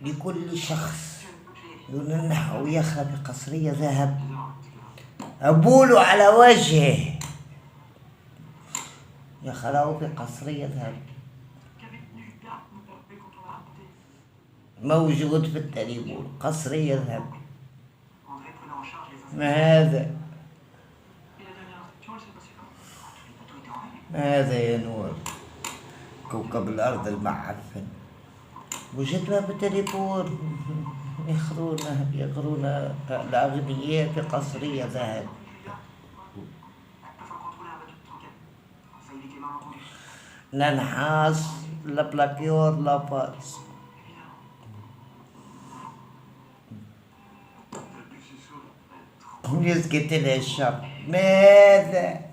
لكل شخص ينحى ويخرى بقصرية ذهب أبول على وجهه، يخرى بقصرية ذهب موجود في التليفون، قصرية ذهب. ما هذا؟ ما هذا يا نور؟ كوكب الأرض المعفن وجدنا بالتليفون. يغرون الأغنياء بقصرية ذهب. ننحاس لا بلاكيور لا باس. يسكت الشر. ماذا؟